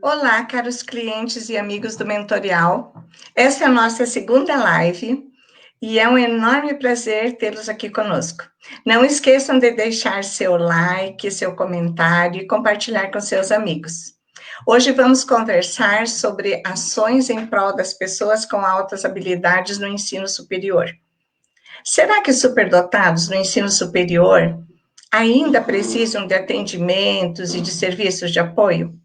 Olá, caros clientes e amigos do Mentorial. Essa é a nossa segunda live e é um enorme prazer tê-los aqui conosco. Não esqueçam de deixar seu like, seu comentário e compartilhar com seus amigos. Hoje vamos conversar sobre ações em prol das pessoas com altas habilidades no ensino superior. Será que os superdotados no ensino superior ainda precisam de atendimentos e de serviços de apoio?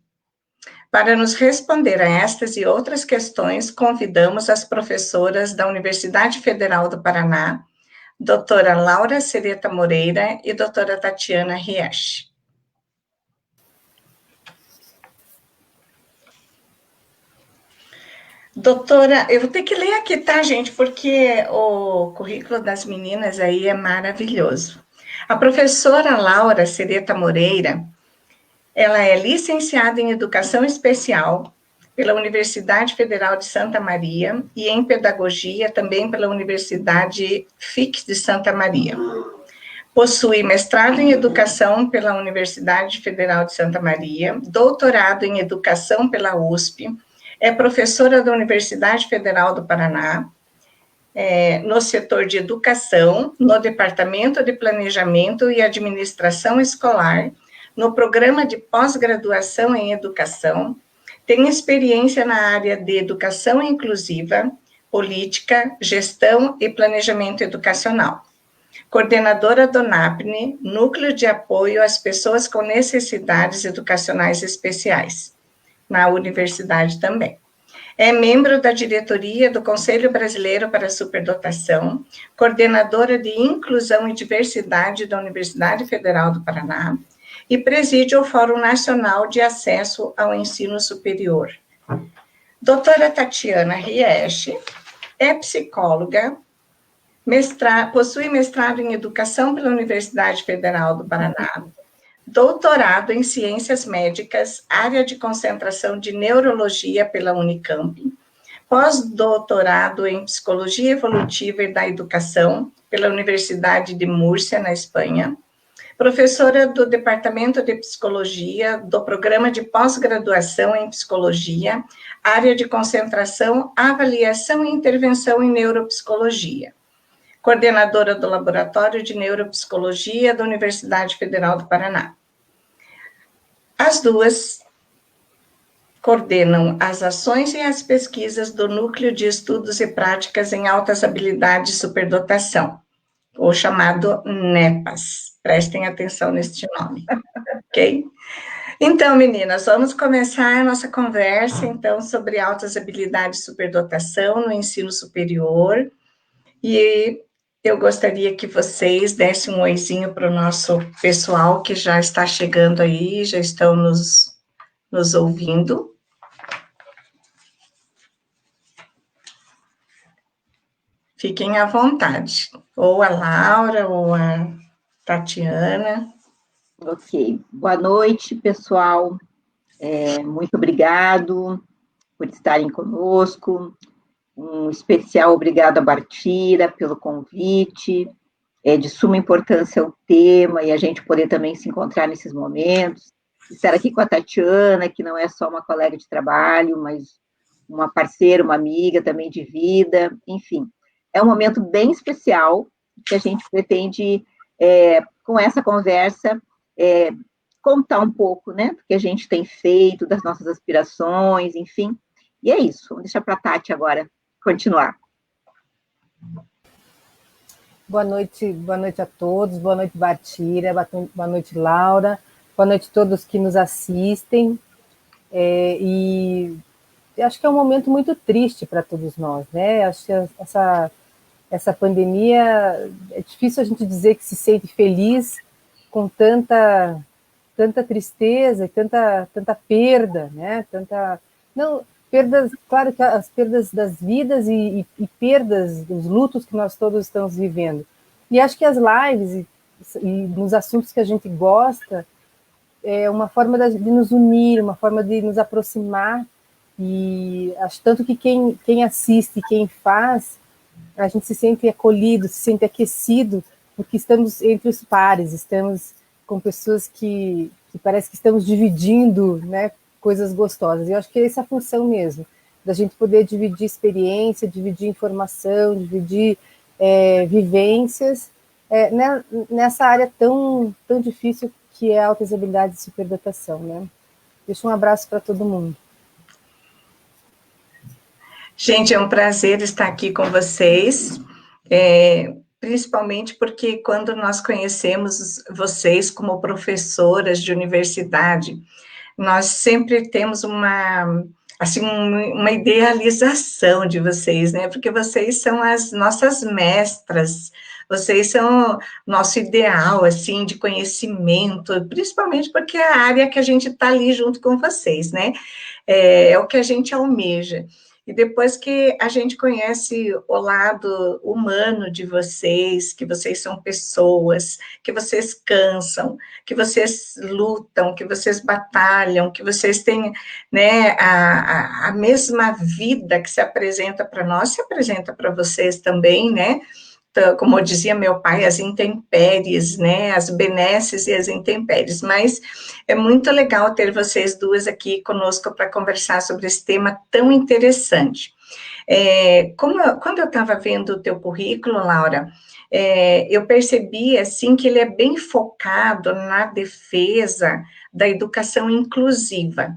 Para nos responder a estas e outras questões, convidamos as professoras da Universidade Federal do Paraná, doutora Laura Sereta Moreira e doutora Tatiana Riech. Doutora, eu vou ter que ler aqui, tá, gente? Porque o currículo das meninas aí é maravilhoso. A professora Laura Sereta Moreira, ela é licenciada em Educação Especial pela Universidade Federal de Santa Maria e em Pedagogia também pela Universidade FIC de Santa Maria. Possui mestrado em Educação pela Universidade Federal de Santa Maria, doutorado em Educação pela USP, é professora da Universidade Federal do Paraná, no setor de Educação, no Departamento de Planejamento e Administração Escolar, no programa de pós-graduação em Educação, tem experiência na área de Educação Inclusiva, Política, Gestão e Planejamento Educacional. Coordenadora do NAPNE, Núcleo de Apoio às Pessoas com Necessidades Educacionais Especiais, na universidade também. É membro da diretoria do Conselho Brasileiro para a Superdotação, coordenadora de Inclusão e Diversidade da Universidade Federal do Paraná e preside o Fórum Nacional de Acesso ao Ensino Superior. Doutora Tatiana Riech é psicóloga, possui mestrado em Educação pela Universidade Federal do Paraná, doutorado em Ciências Médicas, área de concentração de Neurologia pela Unicamp, pós-doutorado em Psicologia Evolutiva e da Educação pela Universidade de Múrcia, na Espanha, professora do Departamento de Psicologia do Programa de Pós-Graduação em Psicologia, área de concentração, avaliação e intervenção em neuropsicologia, coordenadora do Laboratório de Neuropsicologia da Universidade Federal do Paraná. As duas coordenam as ações e as pesquisas do Núcleo de Estudos e Práticas em Altas Habilidades e Superdotação, ou chamado NEPAS. Prestem atenção neste nome, ok? Então, meninas, vamos começar a nossa conversa, então, sobre altas habilidades e superdotação no ensino superior, e eu gostaria que vocês dessem um oizinho para o nosso pessoal que já está chegando aí, já estão nos ouvindo. Fiquem à vontade, ou a Laura, ou a Tatiana. Ok, boa noite, pessoal. Muito obrigado por estarem conosco. Um especial obrigado a Bartira pelo convite. É de suma importância o tema e a gente poder também se encontrar nesses momentos. Estar aqui com a Tatiana, que não é só uma colega de trabalho, mas uma parceira, uma amiga também de vida. Enfim, é um momento bem especial que a gente pretende, com essa conversa, contar um pouco, né, do que a gente tem feito, das nossas aspirações, enfim. E é isso, vamos deixar para a Tati agora continuar. Boa noite a todos, boa noite, Bartira, boa noite, Laura, boa noite a todos que nos assistem, e acho que é um momento muito triste para todos nós, né? Acho que essa pandemia, é difícil a gente dizer que se sente feliz com tanta tristeza e tanta perda, né? Perdas, claro que as perdas das vidas e perdas dos lutos que nós todos estamos vivendo. E acho que as lives e nos assuntos que a gente gosta é uma forma de nos unir, uma forma de nos aproximar, e acho tanto que quem assiste, quem faz, a gente se sente acolhido, se sente aquecido, porque estamos entre os pares, estamos com pessoas que parece que estamos dividindo, né, coisas gostosas. E eu acho que essa é a função mesmo, da gente poder dividir experiência, dividir informação, dividir vivências, nessa área tão difícil que é a altas habilidades e superdotação, né? Deixa um abraço para todo mundo. Gente, é um prazer estar aqui com vocês, principalmente porque quando nós conhecemos vocês como professoras de universidade, nós sempre temos uma idealização de vocês, né? Porque vocês são as nossas mestras, vocês são nosso ideal, assim, de conhecimento, principalmente porque é a área que a gente está ali junto com vocês, né? É o que a gente almeja. E depois que a gente conhece o lado humano de vocês, que vocês são pessoas, que vocês cansam, que vocês lutam, que vocês batalham, que vocês têm, né, a mesma vida que se apresenta para nós, se apresenta para vocês também, né? Então, como dizia meu pai, as intempéries, né, as benesses e as intempéries, mas é muito legal ter vocês duas aqui conosco para conversar sobre esse tema tão interessante. Quando eu estava vendo o teu currículo, Laura, eu percebi, assim, que ele é bem focado na defesa da educação inclusiva.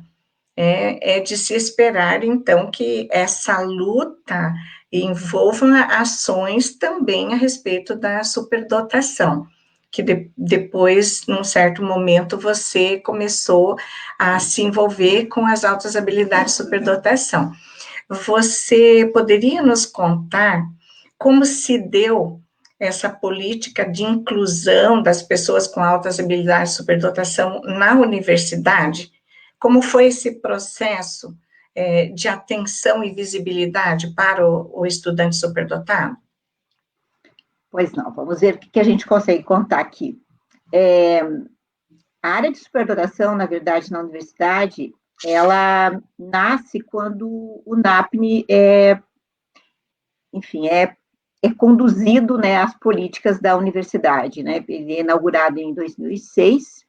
É de se esperar, então, que essa luta envolva ações também a respeito da superdotação, que depois, num certo momento, você começou a se envolver com as altas habilidades de superdotação. Você poderia nos contar como se deu essa política de inclusão das pessoas com altas habilidades de superdotação na universidade? Como foi esse processo de atenção e visibilidade para o estudante superdotado? Pois não, vamos ver o que a gente consegue contar aqui. A área de superdotação, na verdade, na universidade, ela nasce quando o NAPNE enfim, é conduzido, né, as políticas da universidade, né? Ele é inaugurado em 2006,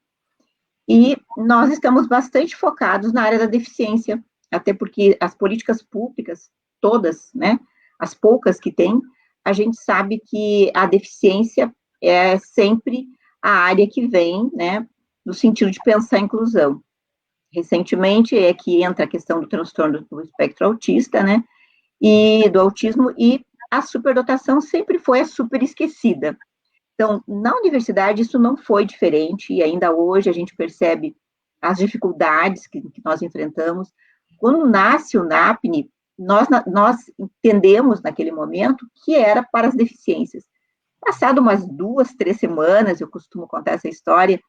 e nós estamos bastante focados na área da deficiência, até porque as políticas públicas, todas, né, as poucas que tem, a gente sabe que a deficiência é sempre a área que vem, né, no sentido de pensar a inclusão. Recentemente é que entra a questão do transtorno do espectro autista, né, e do autismo, e a superdotação sempre foi a super esquecida. Então, na universidade, isso não foi diferente, e ainda hoje a gente percebe as dificuldades que nós enfrentamos. Quando nasce o NAPNE, nós entendemos naquele momento que era para as deficiências. Passado umas 2, 3 semanas, eu costumo contar essa história,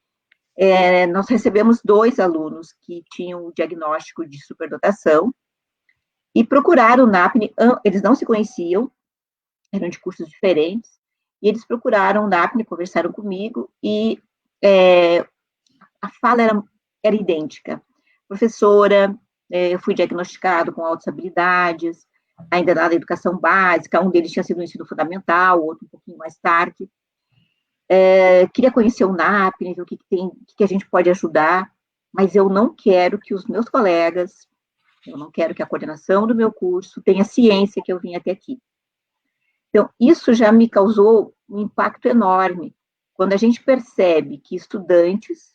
nós recebemos 2 alunos que tinham o diagnóstico de superdotação e procuraram o NAPNE, eles não se conheciam, eram de cursos diferentes, e eles procuraram o NAPNE, conversaram comigo, e a fala era idêntica. Professora, eu fui diagnosticado com altas habilidades, ainda na educação básica, um deles tinha sido no ensino fundamental, o outro um pouquinho mais tarde. Queria conhecer o NAPNE, ver o que tem, o que a gente pode ajudar, mas eu não quero que os meus colegas, eu não quero que a coordenação do meu curso tenha ciência que eu vim até aqui. Então, isso já me causou um impacto enorme, quando a gente percebe que estudantes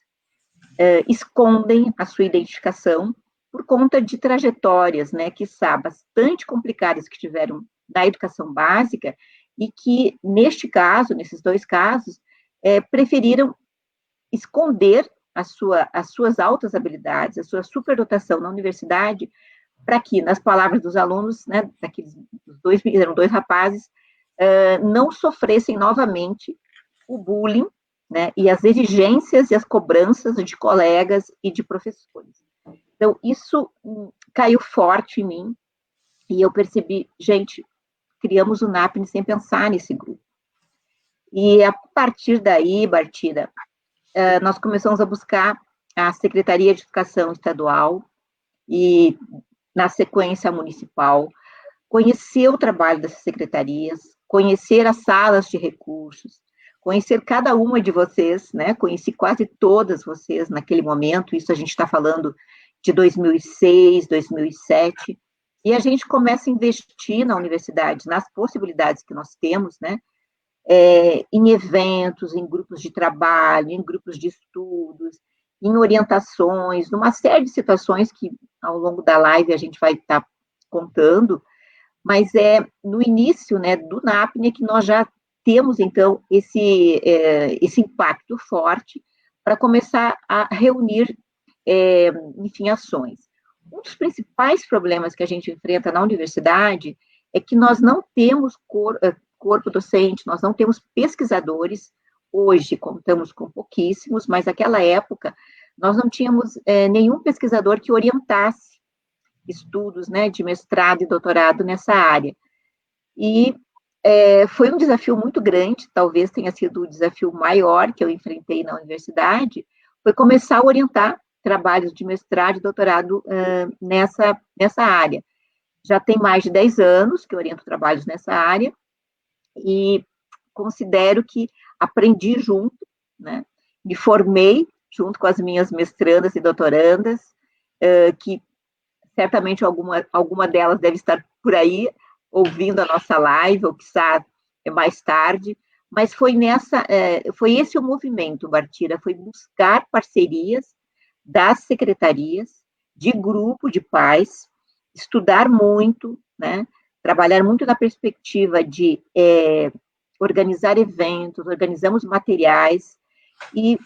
escondem a sua identificação por conta de trajetórias, né, quiçá bastante complicadas que tiveram na educação básica, e que, neste caso, nesses 2 casos, preferiram esconder as suas altas habilidades, a sua superdotação na universidade, para que, nas palavras dos alunos, né, eram 2 rapazes, não sofressem novamente o bullying, né, e as exigências e as cobranças de colegas e de professores. Então, isso caiu forte em mim, e eu percebi, gente, criamos o NAPNE sem pensar nesse grupo. E a partir daí, Bartira, nós começamos a buscar a Secretaria de Educação Estadual e, na sequência, a municipal, conhecer o trabalho dessas secretarias, conhecer as salas de recursos, conhecer cada uma de vocês, né? Conheci quase todas vocês naquele momento, isso a gente está falando de 2006, 2007, e a gente começa a investir na universidade, nas possibilidades que nós temos, né, em eventos, em grupos de trabalho, em grupos de estudos, em orientações, numa série de situações que ao longo da live a gente vai estar contando, mas é no início, né, do NAPNE que nós já temos, então, esse impacto forte para começar a reunir, enfim, ações. Um dos principais problemas que a gente enfrenta na universidade é que nós não temos corpo docente, nós não temos pesquisadores. Hoje contamos com pouquíssimos, mas naquela época nós não tínhamos nenhum pesquisador que orientasse estudos, né, de mestrado e doutorado nessa área. E foi um desafio muito grande, talvez tenha sido o desafio maior que eu enfrentei na universidade, foi começar a orientar trabalhos de mestrado e doutorado nessa área. Já tem mais de 10 anos que eu oriento trabalhos nessa área, e considero que aprendi junto, né? Me formei junto com as minhas mestrandas e doutorandas, que certamente alguma delas deve estar por aí, ouvindo a nossa live, ou quiçá mais tarde, mas foi esse o movimento, Bartira, foi buscar parcerias das secretarias, de grupo de pais, estudar muito, né, trabalhar muito na perspectiva de organizar eventos, organizamos materiais, e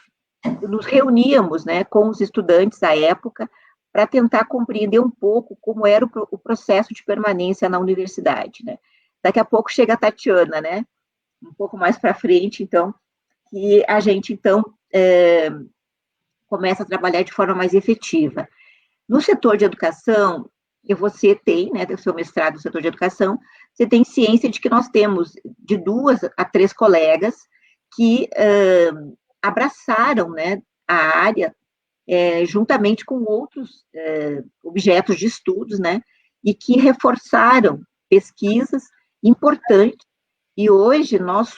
nos reuníamos, né, com os estudantes à época, para tentar compreender um pouco como era o processo de permanência na universidade, né. Daqui a pouco chega a Tatiana, né, um pouco mais para frente, então, que a gente, então, começa a trabalhar de forma mais efetiva. No setor de educação, você tem, né, o seu mestrado no setor de educação, você tem ciência de que nós temos de 2 a 3 colegas que abraçaram, né, a área, juntamente com outros objetos de estudos, né, e que reforçaram pesquisas importantes. E hoje nós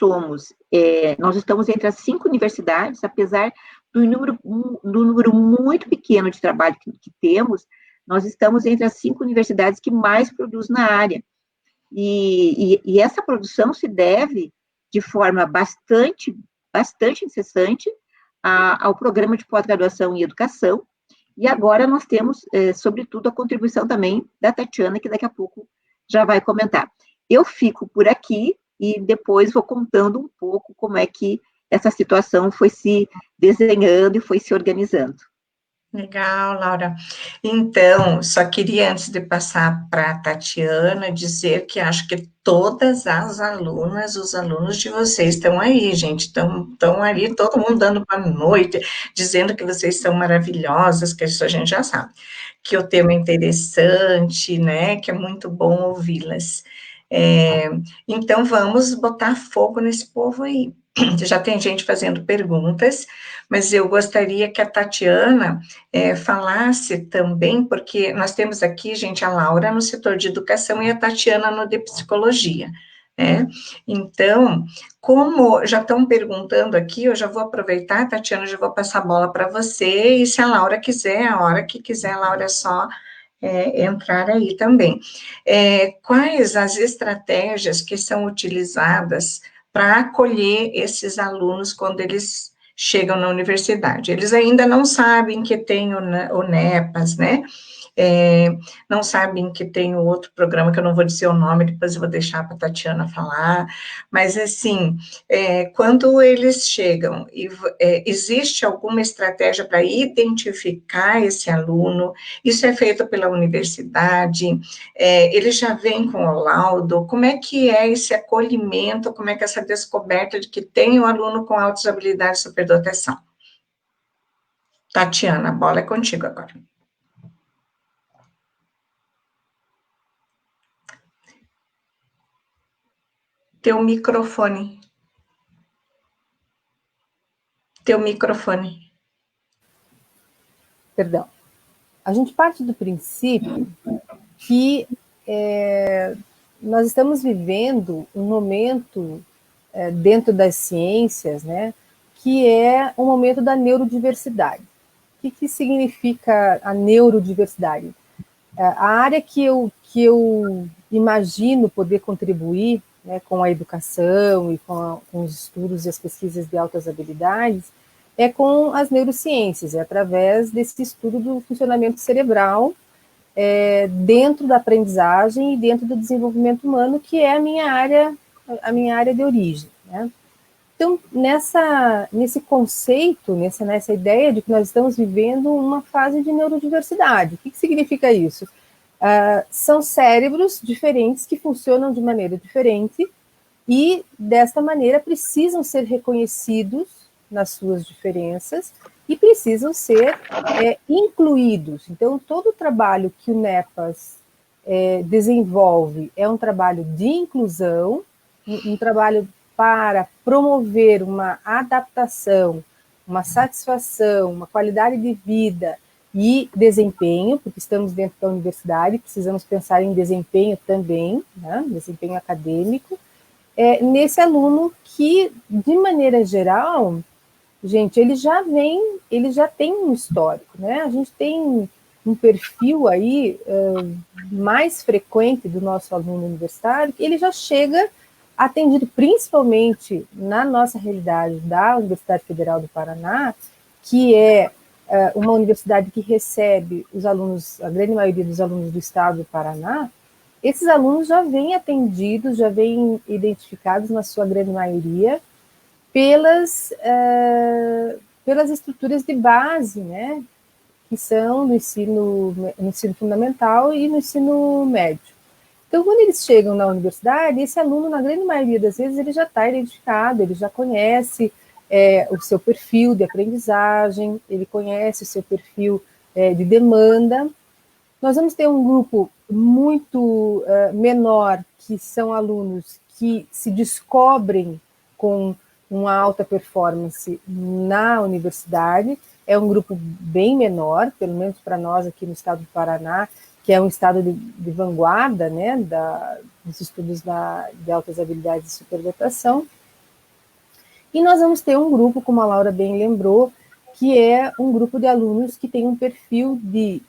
estamos entre as 5 universidades, apesar do número muito pequeno de trabalho que temos, nós estamos entre as 5 universidades que mais produzem na área. E essa produção se deve de forma bastante incessante ao programa de pós-graduação em educação, e agora nós temos, sobretudo, a contribuição também da Tatiana, que daqui a pouco já vai comentar. Eu fico por aqui e depois vou contando um pouco como é que essa situação foi se desenhando e foi se organizando. Legal, Laura. Então, só queria, antes de passar para a Tatiana, dizer que acho que todas as alunas, os alunos de vocês estão aí, gente, estão ali, todo mundo dando boa noite, dizendo que vocês são maravilhosas, que isso a gente já sabe, que o tema é interessante, né, que é muito bom ouvi-las. Então, vamos botar fogo nesse povo aí. Já tem gente fazendo perguntas, mas eu gostaria que a Tatiana falasse também, porque nós temos aqui, gente, a Laura no setor de educação e a Tatiana no de psicologia, né? Então, como já estão perguntando aqui, eu já vou aproveitar, Tatiana, já vou passar a bola para você, e se a Laura quiser, a hora que quiser, a Laura é só entrar aí também. Quais as estratégias que são utilizadas para acolher esses alunos quando eles chegam na universidade? Eles ainda não sabem que tem o NEPAS, né? Não sabem que tem o outro programa, que eu não vou dizer o nome, depois eu vou deixar para a Tatiana falar, mas assim, quando eles chegam, existe alguma estratégia para identificar esse aluno? Isso é feito pela universidade? Ele já vem com o laudo? Como é que é esse acolhimento, como é que é essa descoberta de que tem um aluno com altas habilidades de superdotação? Tatiana, a bola é contigo agora. Teu microfone. Perdão. A gente parte do princípio que nós estamos vivendo um momento dentro das ciências, né, que é o momento da neurodiversidade. que significa a neurodiversidade? A área que eu imagino poder contribuir, né, com a educação e com os estudos e as pesquisas de altas habilidades é com as neurociências, é através desse estudo do funcionamento cerebral dentro da aprendizagem e dentro do desenvolvimento humano, que é a minha área de origem, né? Então, nesse conceito, nessa ideia de que nós estamos vivendo uma fase de neurodiversidade. O que significa isso? São cérebros diferentes que funcionam de maneira diferente e, desta maneira, precisam ser reconhecidos nas suas diferenças e precisam ser incluídos. Então, todo o trabalho que o NEPAS desenvolve é um trabalho de inclusão, um trabalho para promover uma adaptação, uma satisfação, uma qualidade de vida e desempenho, porque estamos dentro da universidade, precisamos pensar em desempenho também, né? Desempenho acadêmico, nesse aluno que, de maneira geral, gente, ele já tem um histórico, né? A gente tem um perfil aí mais frequente do nosso aluno universitário, que ele já chega atendido principalmente na nossa realidade da Universidade Federal do Paraná, que é uma universidade que recebe os alunos, a grande maioria dos alunos do estado do Paraná. Esses alunos já vêm atendidos, já vêm identificados, na sua grande maioria, pelas estruturas de base, né, que são no ensino fundamental e no ensino médio. Então, quando eles chegam na universidade, esse aluno, na grande maioria das vezes, ele já está identificado, ele já conhece o seu perfil de aprendizagem, ele conhece o seu perfil de demanda. Nós vamos ter um grupo muito menor, que são alunos que se descobrem com uma alta performance na universidade. É um grupo bem menor, pelo menos para nós aqui no estado do Paraná, que é um estado de vanguarda, né, dos estudos de altas habilidades de superdotação. E nós vamos ter um grupo, como a Laura bem lembrou, que é um grupo de alunos que tem um perfil de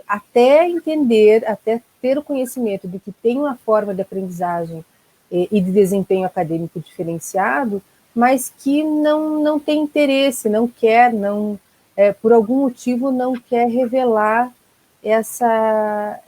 até entender, até ter o conhecimento de que tem uma forma de aprendizagem e de desempenho acadêmico diferenciado, mas que não tem interesse, não quer, por algum motivo não quer revelar essa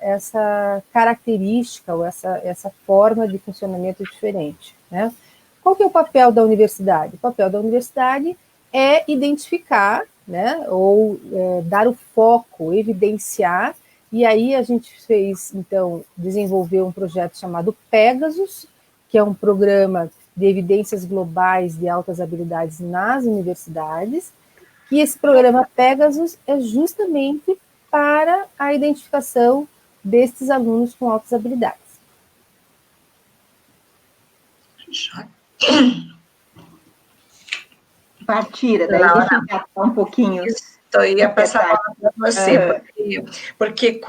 característica ou essa forma de funcionamento diferente, né? Qual que é o papel da universidade? O papel da universidade é identificar, né, ou dar o foco, evidenciar, e aí a gente desenvolveu um projeto chamado Pegasus, que é um programa de evidências globais de altas habilidades nas universidades, e esse programa Pegasus é justamente para a identificação desses alunos com altas habilidades. Partira, daí deixa eu encaixar um pouquinho. Eu ia passar a palavra para você, porque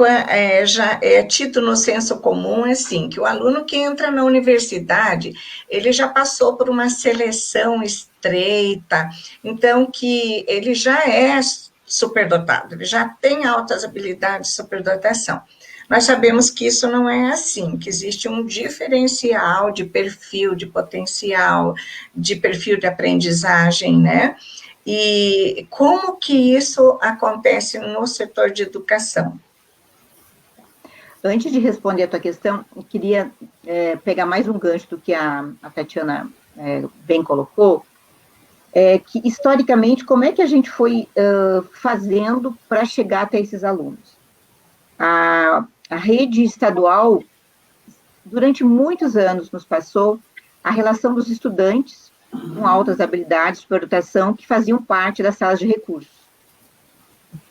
já é tido no senso comum, assim, que o aluno que entra na universidade, ele já passou por uma seleção estreita, então que ele já é superdotado, ele já tem altas habilidades de superdotação. Nós sabemos que isso não é assim, que existe um diferencial de perfil, de potencial, de perfil de aprendizagem, né? E como que isso acontece no setor de educação? Antes de responder a tua questão, eu queria pegar mais um gancho do que a Tatiana bem colocou, que historicamente, como é que a gente foi fazendo para chegar até esses alunos? A rede estadual, durante muitos anos, nos passou a relação dos estudantes com altas habilidades de superdotação que faziam parte das salas de recursos.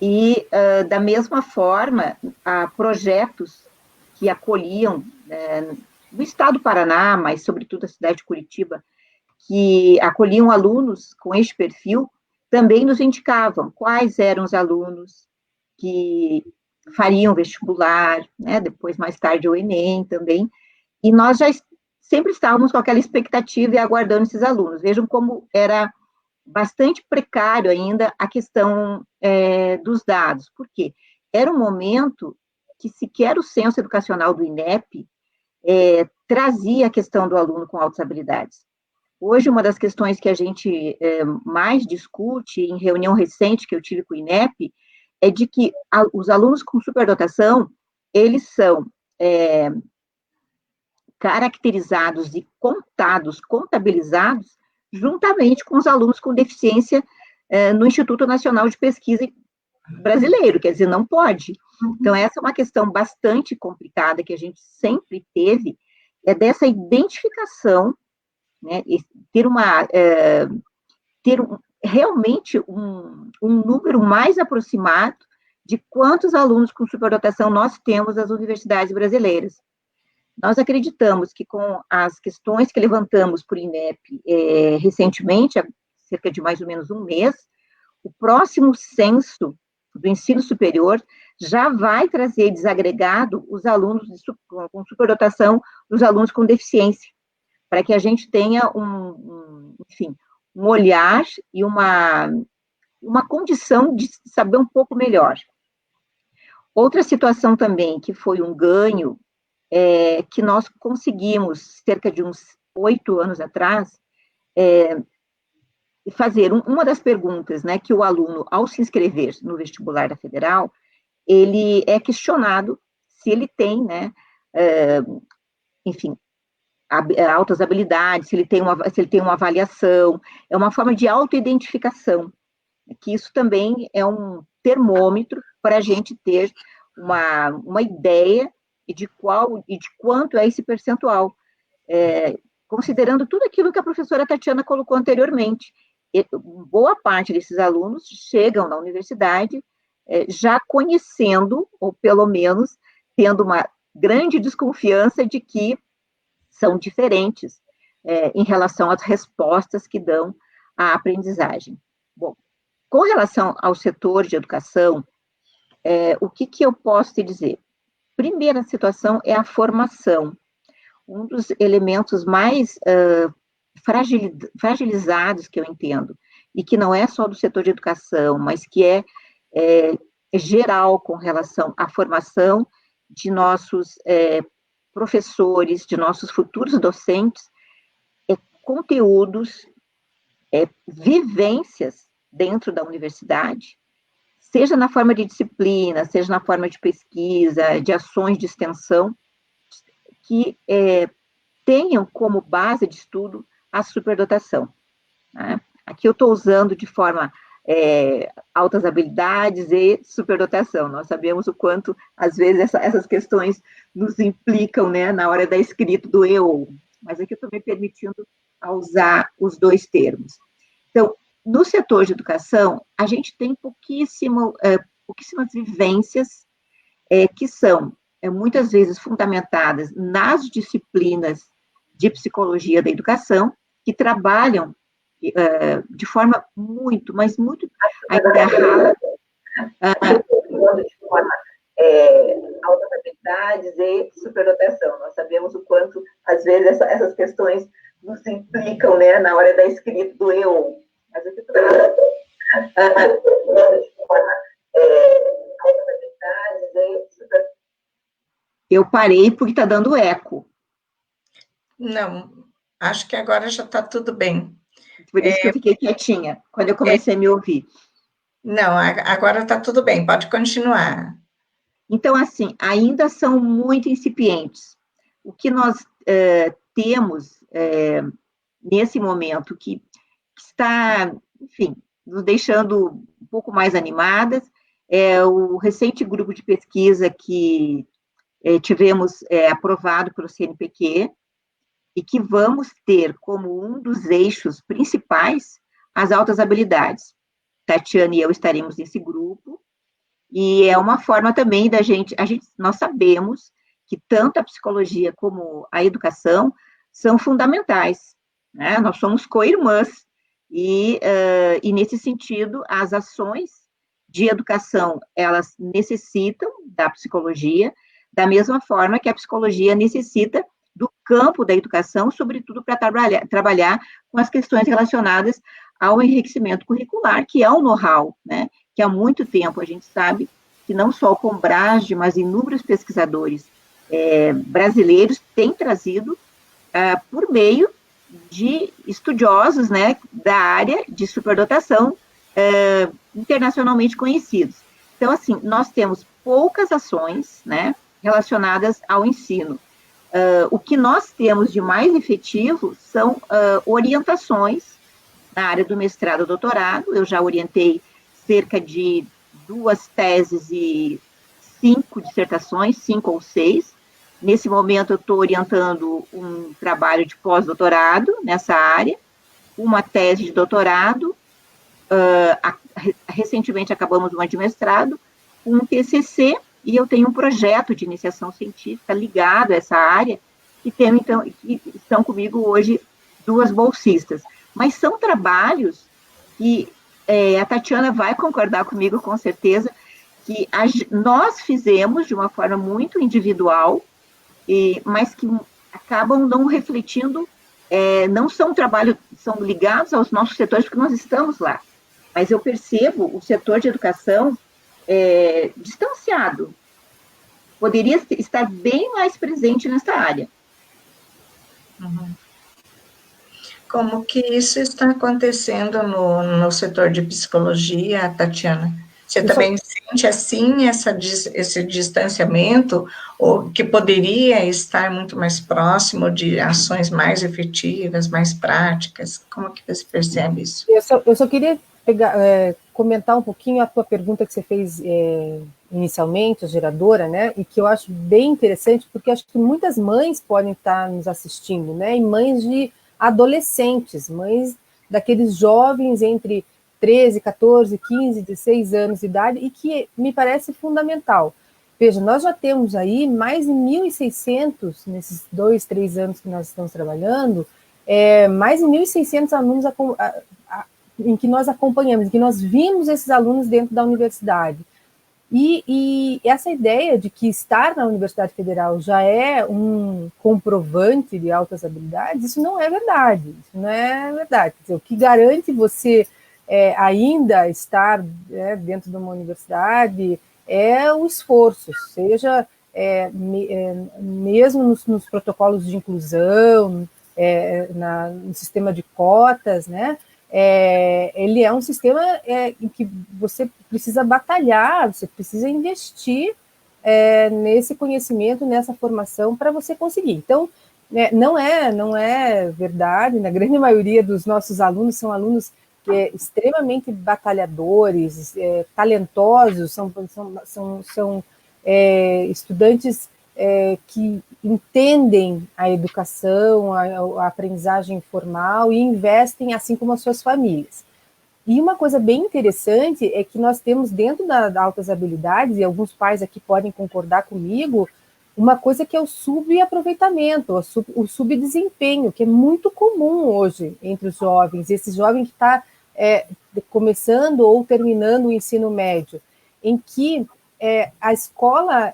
E, da mesma forma, projetos que acolhiam, no estado do Paraná, mas sobretudo a cidade de Curitiba, que acolhiam alunos com este perfil, também nos indicavam quais eram os alunos que fariam vestibular, né, depois, mais tarde, o Enem também, e nós já sempre estávamos com aquela expectativa e aguardando esses alunos. Vejam como era bastante precário ainda a questão dos dados. Por quê? Era um momento que sequer o censo educacional do INEP trazia a questão do aluno com altas habilidades. Hoje, uma das questões que a gente mais discute, em reunião recente que eu tive com o INEP, é de que os alunos com superdotação, eles são caracterizados e contados, contabilizados, juntamente com os alunos com deficiência no Instituto Nacional de Pesquisa brasileiro, quer dizer, não pode. Então, essa é uma questão bastante complicada que a gente sempre teve, é dessa identificação, né, realmente um número mais aproximado de quantos alunos com superdotação nós temos nas universidades brasileiras. Nós acreditamos que com as questões que levantamos por INEP recentemente, há cerca de mais ou menos um mês, o próximo censo do ensino superior já vai trazer desagregado os alunos com superdotação dos alunos com deficiência, para que a gente tenha um olhar e uma condição de saber um pouco melhor. Outra situação também que foi um ganho que nós conseguimos, cerca de uns 8 anos atrás, fazer uma das perguntas, né, que o aluno, ao se inscrever no vestibular da Federal, ele é questionado se ele tem, né, altas habilidades, se ele tem uma avaliação, é uma forma de autoidentificação, que isso também é um termômetro para a gente ter uma ideia de quanto é esse percentual, considerando tudo aquilo que a professora Tatiana colocou anteriormente. Boa parte desses alunos chegam na universidade já conhecendo, ou pelo menos tendo uma grande desconfiança de que são diferentes em relação às respostas que dão à aprendizagem. Bom, com relação ao setor de educação, o que eu posso te dizer? Primeira situação é a formação. Um dos elementos mais fragilizados que eu entendo, e que não é só do setor de educação, mas que é geral com relação à formação de nossos professores, de nossos futuros docentes, conteúdos, vivências dentro da universidade, seja na forma de disciplina, seja na forma de pesquisa, de ações de extensão, que tenham como base de estudo a superdotação. Né? Aqui eu estou usando de forma altas habilidades e superdotação. Nós sabemos o quanto, às vezes, essas questões nos implicam, né, na hora da escrita do eu, mas aqui eu estou me permitindo usar os dois termos. Então, no setor de educação, a gente tem pouquíssimas vivências que são, muitas vezes, fundamentadas nas disciplinas de psicologia da educação, que trabalham de forma muito, mas muito agarrada, de forma altas habilidades e superdotação. Nós sabemos o quanto, às vezes, essas questões nos implicam, né, na hora da escrita do eu. Mas eu estou de forma altas habilidades e superdotação. Eu parei porque está dando eco. Não, acho que agora já está tudo bem. Por isso que eu fiquei quietinha, quando eu comecei a me ouvir. Não, agora está tudo bem, pode continuar. Então, assim, ainda são muito incipientes. O que nós temos nesse momento, que está, enfim, nos deixando um pouco mais animadas, é o recente grupo de pesquisa que tivemos aprovado pelo CNPq, e que vamos ter como um dos eixos principais as altas habilidades. Tatiana e eu estaremos nesse grupo, e é uma forma também da nós sabemos que tanto a psicologia como a educação são fundamentais, né? Nós somos co-irmãs, e nesse sentido, as ações de educação, elas necessitam da psicologia, da mesma forma que a psicologia necessita do campo da educação, sobretudo para trabalhar com as questões relacionadas ao enriquecimento curricular, que é o know-how, né? Que há muito tempo a gente sabe que não só o Combrage, mas inúmeros pesquisadores brasileiros têm trazido por meio de estudiosos, né, da área de superdotação internacionalmente conhecidos. Então, assim, nós temos poucas ações, né, relacionadas ao ensino. O que nós temos de mais efetivo são orientações na área do mestrado e doutorado. Eu já orientei cerca de 2 teses e 5 dissertações, 5 ou 6. Nesse momento, eu estou orientando um trabalho de pós-doutorado nessa área, uma tese de doutorado, recentemente acabamos uma de mestrado, um TCC, e eu tenho um projeto de iniciação científica ligado a essa área, que estão comigo hoje 2 bolsistas. Mas são trabalhos que a Tatiana vai concordar comigo, com certeza, que nós fizemos de uma forma muito individual, mas que acabam não refletindo, não são trabalhos, são ligados aos nossos setores, porque nós estamos lá. Mas eu percebo o setor de educação distanciado. Poderia estar bem mais presente nessa área. Uhum. Como que isso está acontecendo no setor de psicologia, Tatiana? Você também sente, assim, esse distanciamento, ou que poderia estar muito mais próximo de ações mais efetivas, mais práticas? Como que você percebe isso? Eu só queria comentar um pouquinho a tua pergunta que você fez inicialmente, a geradora, né, e que eu acho bem interessante, porque acho que muitas mães podem estar nos assistindo, né, e mães de adolescentes, mães daqueles jovens entre 13, 14, 15, 16 anos de idade, e que me parece fundamental. Veja, nós já temos aí mais de 1.600, nesses 2, 3 anos que nós estamos trabalhando, mais de 1.600 alunos em que nós acompanhamos, em que nós vimos esses alunos dentro da universidade. E essa ideia de que estar na Universidade Federal já é um comprovante de altas habilidades, isso não é verdade. Isso não é verdade. Quer dizer, o que garante você ainda estar dentro de uma universidade é o esforço, seja mesmo nos protocolos de inclusão, no sistema de cotas, né? Ele é um sistema em que você precisa batalhar, você precisa investir nesse conhecimento, nessa formação para você conseguir. Então, não é verdade, na grande maioria dos nossos alunos são alunos extremamente batalhadores, talentosos, são estudantes que entendem a educação, a aprendizagem formal e investem assim como as suas famílias. E uma coisa bem interessante é que nós temos dentro da altas habilidades, e alguns pais aqui podem concordar comigo, uma coisa que é o subaproveitamento, o subdesempenho, que é muito comum hoje entre os jovens, esse jovem que está começando ou terminando o ensino médio, em que a escola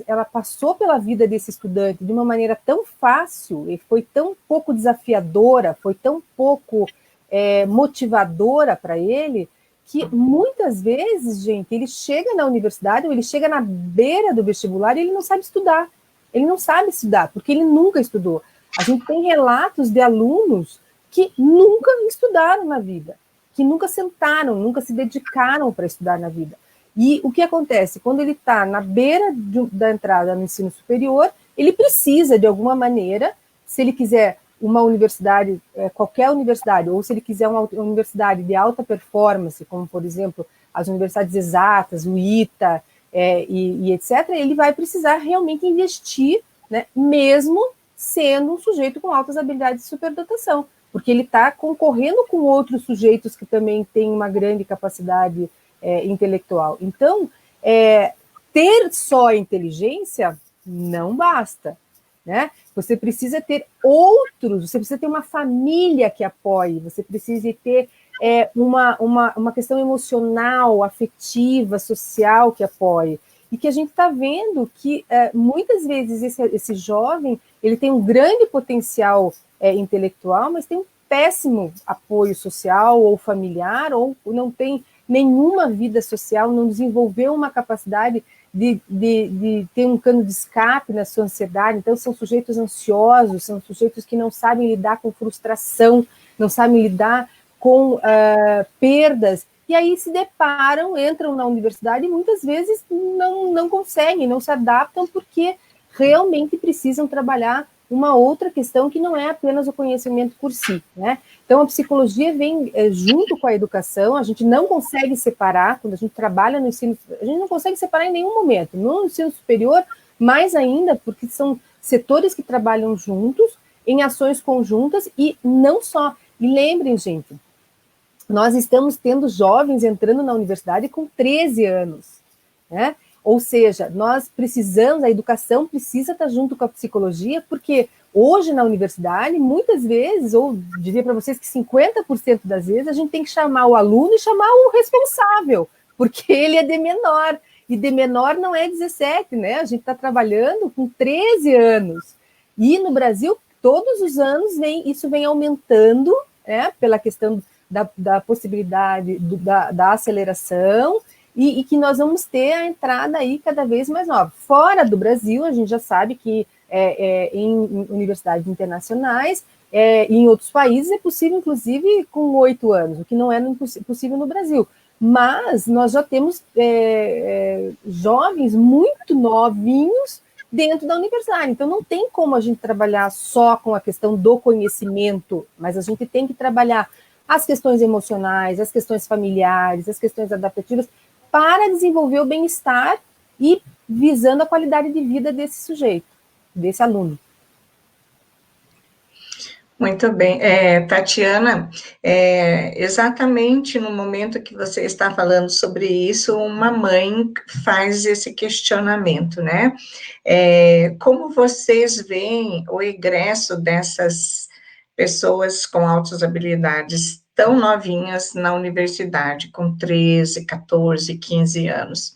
ela passou pela vida desse estudante de uma maneira tão fácil, e foi tão pouco desafiadora, foi tão pouco motivadora para ele, que muitas vezes, gente, ele chega na universidade, ou ele chega na beira do vestibular e ele não sabe estudar. Ele não sabe estudar, porque ele nunca estudou. A gente tem relatos de alunos que nunca estudaram na vida, que nunca sentaram, nunca se dedicaram para estudar na vida. E o que acontece? Quando ele está na beira da entrada no ensino superior, ele precisa, de alguma maneira, se ele quiser uma universidade, qualquer universidade, ou se ele quiser uma universidade de alta performance, como, por exemplo, as universidades exatas, o ITA, e etc., ele vai precisar realmente investir, né, mesmo sendo um sujeito com altas habilidades de superdotação, porque ele está concorrendo com outros sujeitos que também têm uma grande capacidade intelectual. Então, ter só inteligência não basta, né? Você precisa ter outros, você precisa ter uma família que apoie, você precisa ter uma questão emocional, afetiva, social que apoie. E que a gente está vendo que muitas vezes esse jovem ele tem um grande potencial intelectual, mas tem um péssimo apoio social ou familiar, ou não tem nenhuma vida social, não desenvolveu uma capacidade de ter um cano de escape na sua ansiedade. Então, são sujeitos ansiosos, são sujeitos que não sabem lidar com frustração, não sabem lidar com perdas, e aí se deparam, entram na universidade e muitas vezes não conseguem, não se adaptam, porque realmente precisam trabalhar uma outra questão que não é apenas o conhecimento por si, né? Então, a psicologia vem junto com a educação, a gente não consegue separar, quando a gente trabalha no ensino, a gente não consegue separar em nenhum momento, no ensino superior, mais ainda, porque são setores que trabalham juntos, em ações conjuntas, e não só. E lembrem, gente, nós estamos tendo jovens entrando na universidade com 13 anos, né? Ou seja, nós precisamos, a educação precisa estar junto com a psicologia, porque hoje na universidade, muitas vezes, ou diria para vocês que 50% das vezes, a gente tem que chamar o aluno e chamar o responsável, porque ele é de menor, e de menor não é 17, né? A gente está trabalhando com 13 anos. E no Brasil, todos os anos, isso vem aumentando, pela questão da possibilidade da aceleração, e que nós vamos ter a entrada aí cada vez mais nova. Fora do Brasil, a gente já sabe que em universidades internacionais, em outros países, é possível, inclusive, com 8 anos, o que não é possível no Brasil. Mas nós já temos jovens muito novinhos dentro da universidade. Então, não tem como a gente trabalhar só com a questão do conhecimento, mas a gente tem que trabalhar as questões emocionais, as questões familiares, as questões adaptativas, para desenvolver o bem-estar e visando a qualidade de vida desse sujeito, desse aluno. Muito bem. Tatiana, exatamente no momento que você está falando sobre isso, uma mãe faz esse questionamento, né? Como vocês veem o egresso dessas pessoas com altas habilidades tão novinhas na universidade, com 13, 14, 15 anos?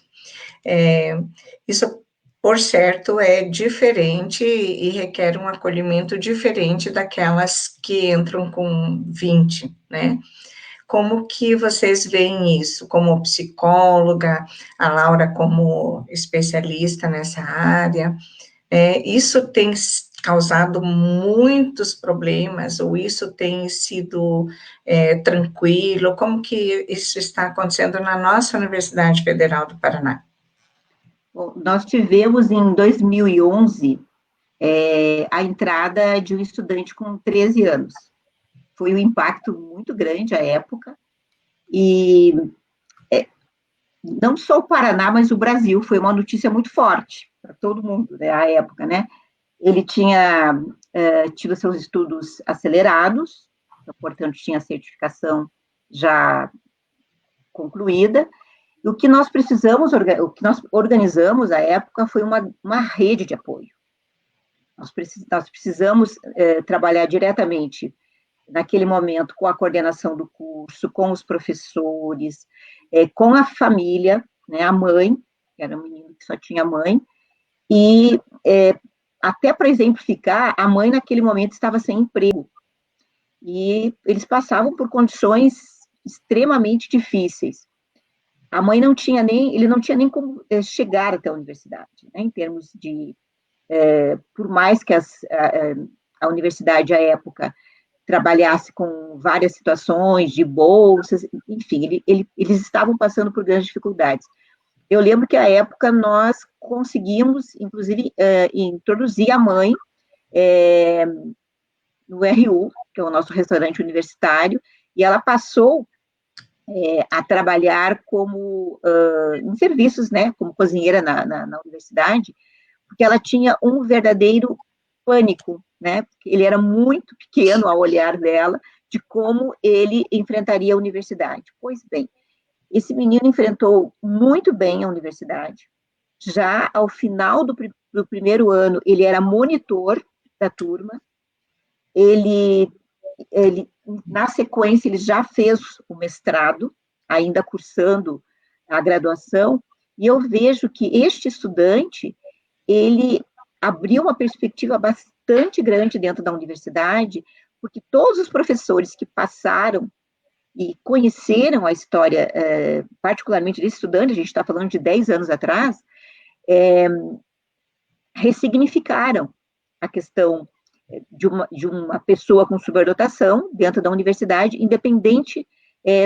Isso, por certo, é diferente e requer um acolhimento diferente daquelas que entram com 20, né? Como que vocês veem isso? Como psicóloga, a Laura como especialista nessa área, isso tem causado muitos problemas, ou isso tem sido tranquilo? Como que isso está acontecendo na nossa Universidade Federal do Paraná? Bom, nós tivemos em 2011 a entrada de um estudante com 13 anos. Foi um impacto muito grande à época, e não só o Paraná, mas o Brasil, foi uma notícia muito forte para todo mundo, né, à época, né? Ele tinha tido seus estudos acelerados, portanto, tinha a certificação já concluída. E o que nós organizamos à época foi uma rede de apoio. Nós precisamos trabalhar diretamente, naquele momento, com a coordenação do curso, com os professores, com a família, né, a mãe, que era um menino que só tinha mãe, e até para exemplificar, a mãe naquele momento estava sem emprego, e eles passavam por condições extremamente difíceis. A mãe ele não tinha nem como chegar até a universidade, né, em termos de, por mais que a universidade, à época, trabalhasse com várias situações de bolsas, enfim, eles estavam passando por grandes dificuldades. Eu lembro que, à época, nós conseguimos, inclusive, introduzir a mãe no RU, que é o nosso restaurante universitário, e ela passou a trabalhar em serviços, né, como cozinheira na universidade, porque ela tinha um verdadeiro pânico, né, porque ele era muito pequeno ao olhar dela, de como ele enfrentaria a universidade. Pois bem, esse menino enfrentou muito bem a universidade. Já ao final do primeiro ano, ele era monitor da turma, ele, na sequência, ele já fez o mestrado, ainda cursando a graduação, e eu vejo que este estudante, ele abriu uma perspectiva bastante grande dentro da universidade, porque todos os professores que passaram e conheceram a história, particularmente desse estudante, a gente está falando de 10 anos atrás, ressignificaram a questão de uma pessoa com superdotação dentro da universidade, independente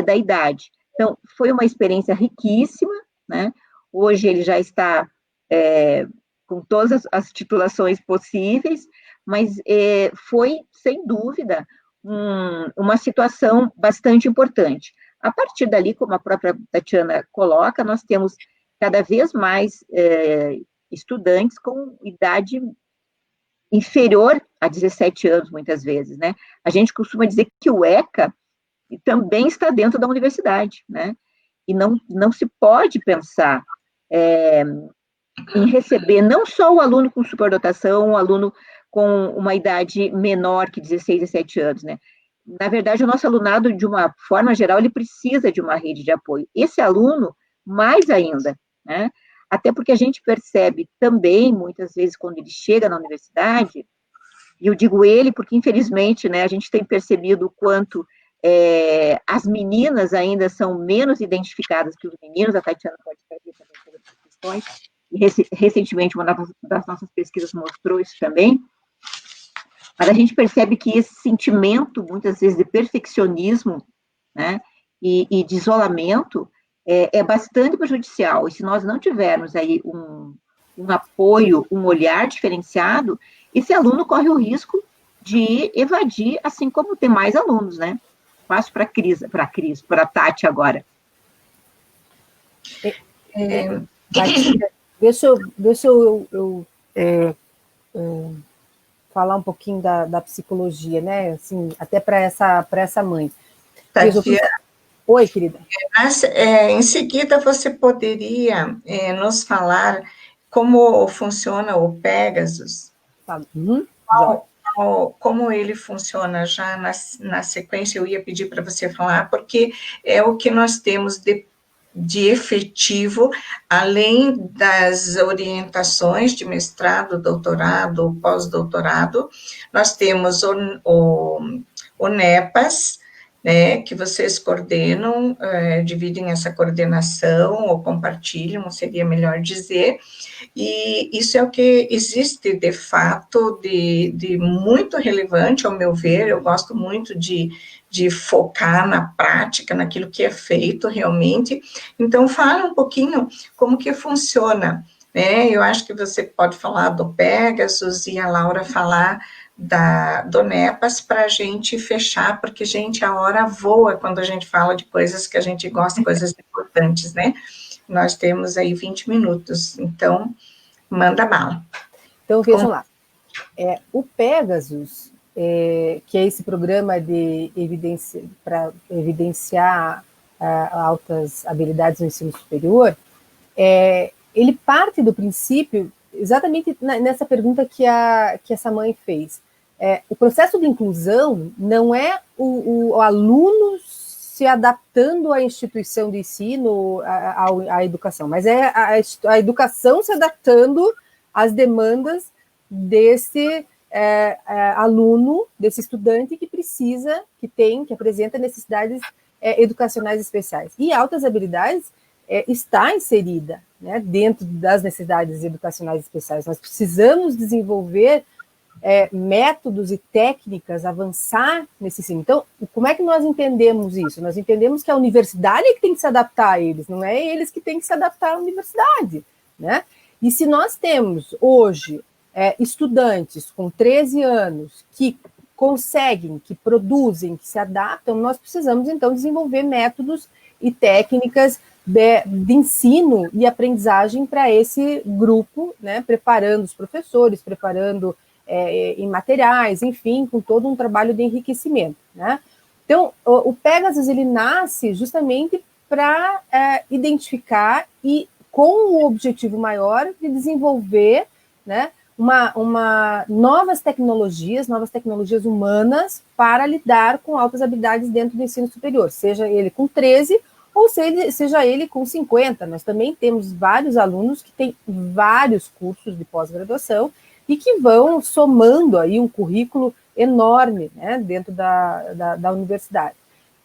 da idade. Então, foi uma experiência riquíssima, né? Hoje ele já está com todas as titulações possíveis, mas foi, sem dúvida, uma situação bastante importante. A partir dali, como a própria Tatiana coloca, nós temos cada vez mais estudantes com idade inferior a 17 anos, muitas vezes, né? A gente costuma dizer que o ECA também está dentro da universidade, né? E não se pode pensar em receber não só o aluno com superdotação, o aluno com uma idade menor que 16, 17 anos, né? Na verdade, o nosso alunado, de uma forma geral, ele precisa de uma rede de apoio. Esse aluno, mais ainda, né? Até porque a gente percebe também, muitas vezes, quando ele chega na universidade, e eu digo ele porque, infelizmente, né, a gente tem percebido o quanto as meninas ainda são menos identificadas que os meninos, a Tatiana pode trazer também sobre essas questões, e recentemente uma das nossas pesquisas mostrou isso também, mas a gente percebe que esse sentimento, muitas vezes, de perfeccionismo, né, e de isolamento, é bastante prejudicial, e se nós não tivermos aí um apoio, um olhar diferenciado, esse aluno corre o risco de evadir, assim como tem mais alunos, né? Passo para a Cris, para a Tati agora. Deixa eu falar um pouquinho da psicologia, né? Assim, até para essa mãe. Tatiana, oi, querida. Em seguida, você poderia nos falar como funciona o Pegasus? Como ele funciona já na sequência, eu ia pedir para você falar, porque é o que nós temos de efetivo, além das orientações de mestrado, doutorado, pós-doutorado, nós temos o NEPAS, né, que vocês coordenam, dividem essa coordenação, ou compartilham, seria melhor dizer, e isso é o que existe, de fato, de muito relevante, ao meu ver. Eu gosto muito de focar na prática, naquilo que é feito realmente. Então, fala um pouquinho como que funciona, né? Eu acho que você pode falar do Pegasus e a Laura falar do NEPAS para a gente fechar, porque, gente, a hora voa quando a gente fala de coisas que a gente gosta, coisas importantes, né? Nós temos aí 20 minutos, então, manda bala. Então, vejam lá. O Pegasus, que é esse programa de para evidenciar altas habilidades no ensino superior, ele parte do princípio, exatamente nessa pergunta que essa mãe fez. O processo de inclusão não é o aluno se adaptando à instituição de ensino, à educação, mas é a educação se adaptando às demandas desse aluno, desse estudante que precisa, que apresenta necessidades educacionais especiais. E altas habilidades está inserida, né, dentro das necessidades educacionais especiais. Nós precisamos desenvolver métodos e técnicas, avançar nesse ensino. Então, como é que nós entendemos isso? Nós entendemos que a universidade é que tem que se adaptar a eles, não é eles que têm que se adaptar à universidade, né? E se nós temos hoje estudantes com 13 anos que conseguem, que produzem, que se adaptam, nós precisamos, então, desenvolver métodos e técnicas de ensino e aprendizagem para esse grupo, né? Preparando os professores, preparando em materiais, enfim, com todo um trabalho de enriquecimento, né? Então, o Pegasus, ele nasce justamente para identificar e com o objetivo maior de desenvolver, né, novas tecnologias humanas para lidar com altas habilidades dentro do ensino superior, seja ele com 13 ou seja ele com 50. Nós também temos vários alunos que têm vários cursos de pós-graduação e que vão somando aí um currículo enorme, né, dentro da universidade.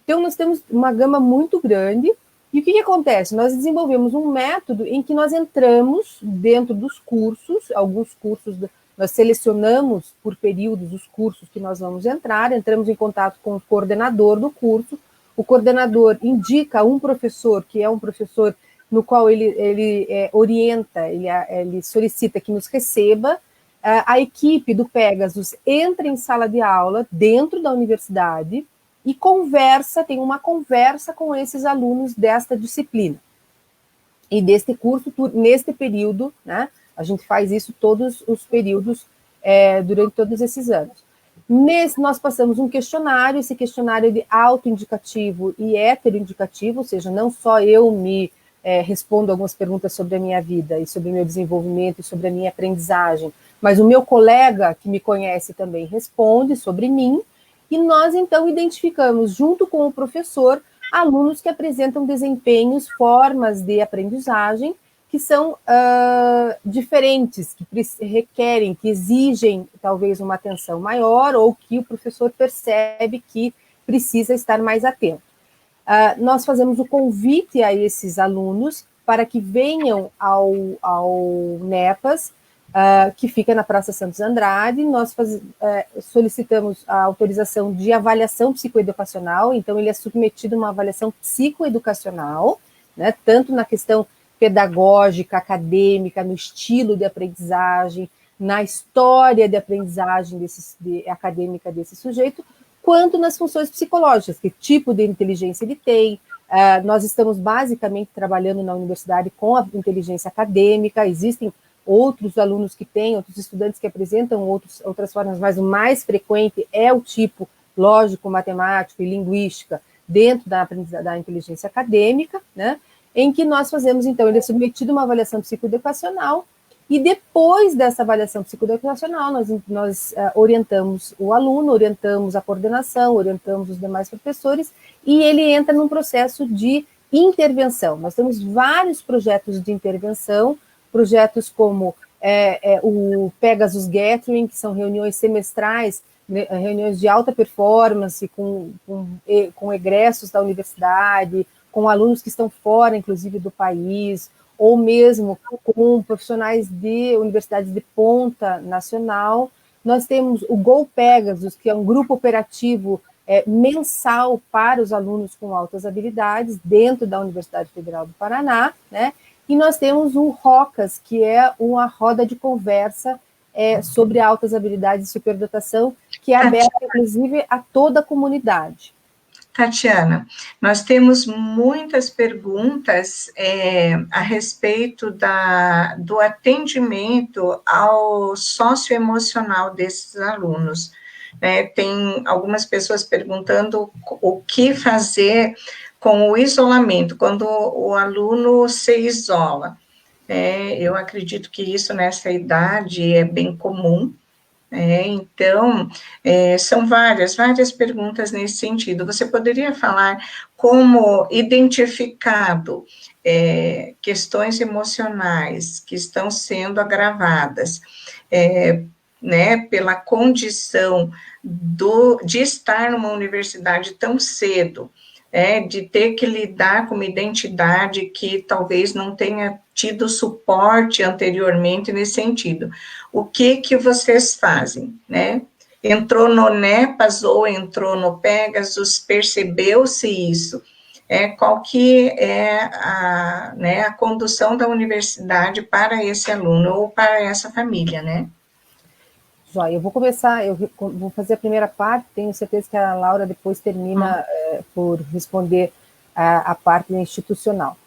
Então, nós temos uma gama muito grande. E o que acontece? Nós desenvolvemos um método em que nós entramos dentro dos cursos, alguns cursos, nós selecionamos por períodos os cursos que nós vamos entrar, entramos em contato com o coordenador do curso, o coordenador indica um professor, que é um professor no qual ele orienta, ele solicita que nos receba. A equipe do Pegasus entra em sala de aula dentro da universidade e tem uma conversa com esses alunos desta disciplina. E deste curso, neste período, né, a gente faz isso todos os períodos, durante todos esses anos. Nós passamos um questionário, esse questionário é de autoindicativo e heteroindicativo, ou seja, não só eu me respondo algumas perguntas sobre a minha vida e sobre o meu desenvolvimento e sobre a minha aprendizagem, mas o meu colega que me conhece também responde sobre mim, e nós, então, identificamos, junto com o professor, alunos que apresentam desempenhos, formas de aprendizagem que são diferentes, que requerem, que exigem, talvez, uma atenção maior, ou que o professor percebe que precisa estar mais atento. Nós fazemos o convite a esses alunos para que venham ao NEPAS, que fica na Praça Santos Andrade. Nós solicitamos a autorização de avaliação psicoeducacional, então ele é submetido a uma avaliação psicoeducacional, né, tanto na questão pedagógica, acadêmica, no estilo de aprendizagem, na história de aprendizagem acadêmica desse sujeito, quanto nas funções psicológicas, que tipo de inteligência ele tem. Nós estamos basicamente trabalhando na universidade com a inteligência acadêmica, existem outros alunos que têm, outros estudantes que apresentam outras formas, mas o mais frequente é o tipo lógico, matemático e linguística dentro da inteligência acadêmica, né, em que nós fazemos, então, ele é submetido a uma avaliação psicoeducacional, e depois dessa avaliação psicoeducacional, nós orientamos o aluno, orientamos a coordenação, orientamos os demais professores, e ele entra num processo de intervenção. Nós temos vários projetos de intervenção, projetos como o Pegasus Gathering, que são reuniões semestrais, reuniões de alta performance, com egressos da universidade, com alunos que estão fora, inclusive, do país, ou mesmo com profissionais de universidades de ponta nacional. Nós temos o Go Pegasus, que é um grupo operativo mensal para os alunos com altas habilidades, dentro da Universidade Federal do Paraná, né? E nós temos o ROCAS, que é uma roda de conversa sobre altas habilidades e superdotação, que é aberta, inclusive, a toda a comunidade. Tatiana, nós temos muitas perguntas a respeito do atendimento ao socioemocional desses alunos. Tem algumas pessoas perguntando o que fazer com o isolamento, quando o aluno se isola. Eu acredito que isso, nessa idade, é bem comum. Então, são várias perguntas nesse sentido. Você poderia falar como identificado questões emocionais que estão sendo agravadas, né, pela condição de estar numa universidade tão cedo, de ter que lidar com uma identidade que talvez não tenha tido suporte anteriormente nesse sentido. O que vocês fazem, né? Entrou no NEPAS ou entrou no Pegasus, percebeu-se isso? Qual que é a condução da universidade para esse aluno ou para essa família, né? Joia, eu vou começar, eu vou fazer a primeira parte, tenho certeza que a Laura depois termina por responder a parte institucional.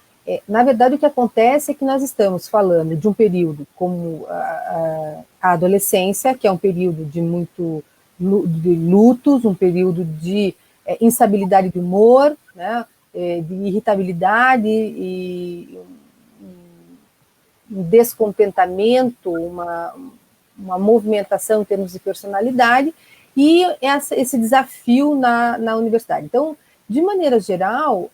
Na verdade, o que acontece é que nós estamos falando de um período como a adolescência, que é um período de lutos, um período de instabilidade de humor, né, de irritabilidade e um descontentamento, uma movimentação em termos de personalidade, e esse desafio na universidade. Então, de maneira geral,